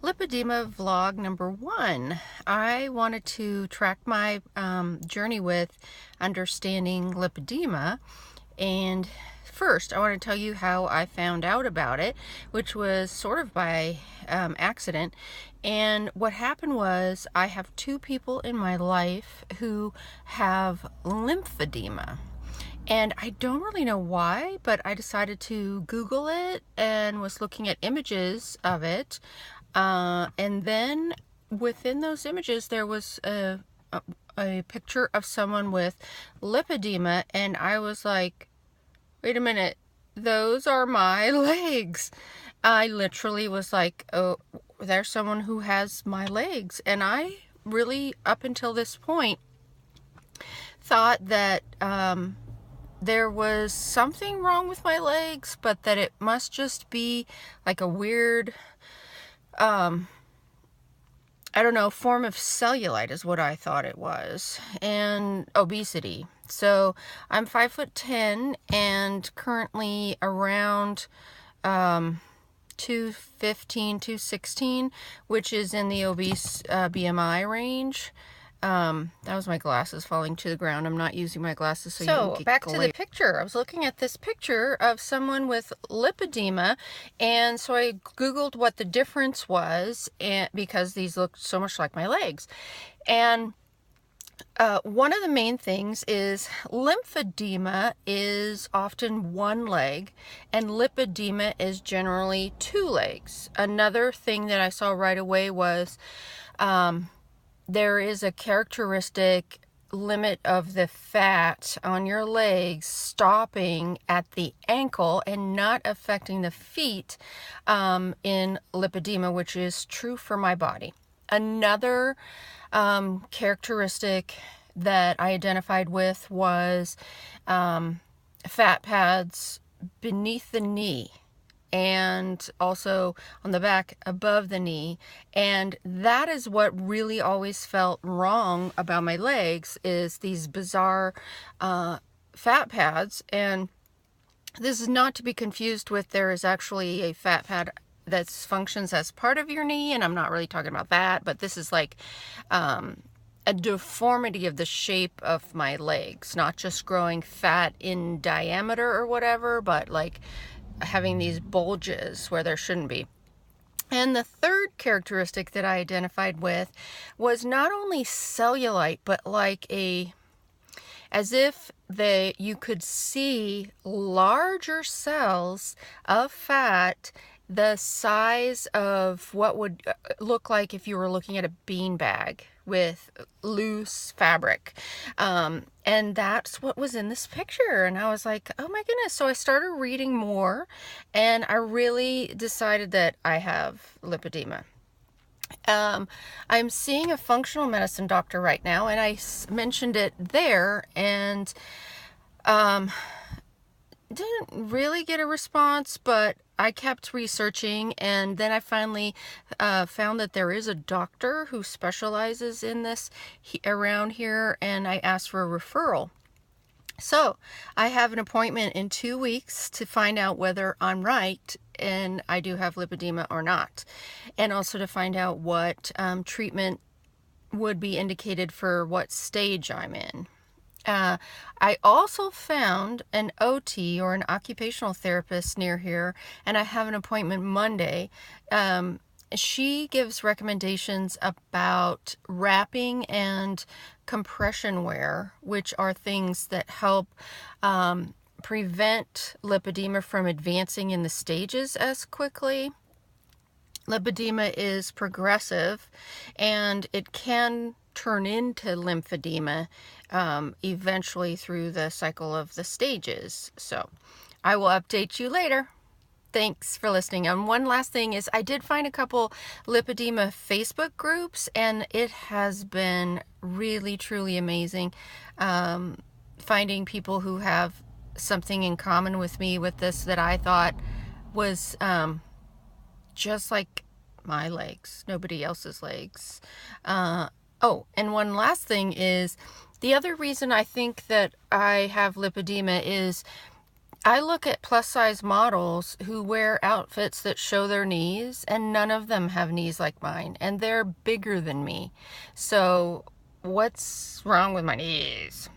Lipedema vlog number 1. I wanted to track my journey with understanding lipedema, and first I want to tell you how I found out about it, which was sort of by accident. And what happened was I have 2 people in my life who have lymphedema. And I don't really know why, but I decided to Google it and was looking at images of it. And then within those images, there was a picture of someone with lipedema, and I was like, wait a minute, those are my legs. I literally was like, oh, there's someone who has my legs. And I really, up until this point, thought that there was something wrong with my legs, but that it must just be like a weird, I don't know, form of cellulite is what I thought it was, and obesity. So I'm 5'10" and currently around 215, 216, which is in the obese BMI range. That was my glasses falling to the ground. I'm not using my glasses, so back to the picture. I was looking at this picture of someone with lipedema, and so I Googled what the difference was, and because these look so much like my legs. And one of the main things is lymphedema is often one leg, and lipedema is generally 2 legs. Another thing that I saw right away was there is a characteristic limit of the fat on your legs stopping at the ankle and not affecting the feet in lipedema, which is true for my body. Another characteristic that I identified with was fat pads beneath the knee, and also on the back above the knee. And that is what really always felt wrong about my legs, is these bizarre fat pads. And this is not to be confused with, there is actually a fat pad that functions as part of your knee, and I'm not really talking about that, but this is like a deformity of the shape of my legs, not just growing fat in diameter or whatever, but like having these bulges where there shouldn't be. And the third characteristic that I identified with was not only cellulite, but like as if you could see larger cells of fat the size of what would look like if you were looking at a beanbag with loose fabric. And that's what was in this picture. And I was like, oh my goodness. So I started reading more, and I really decided that I have lipedema. I'm seeing a functional medicine doctor right now, and I mentioned it there, and didn't really get a response, but I kept researching, and then I finally found that there is a doctor who specializes in this around here, and I asked for a referral. So I have an appointment in 2 weeks to find out whether I'm right and I do have lipedema or not, and also to find out what treatment would be indicated for what stage I'm in. I also found an OT, or an occupational therapist, near here, and I have an appointment Monday. She gives recommendations about wrapping and compression wear, which are things that help prevent lipedema from advancing in the stages as quickly. Lipedema is progressive, and it can turn into lymphedema eventually through the cycle of the stages. So I will update you later. Thanks for listening. And one last thing is, I did find a couple lipedema Facebook groups, and it has been really, truly amazing finding people who have something in common with me with this that I thought was just like my legs, nobody else's legs. Oh, and one last thing is, the other reason I think that I have lipedema is I look at plus size models who wear outfits that show their knees, and none of them have knees like mine, and they're bigger than me. So what's wrong with my knees?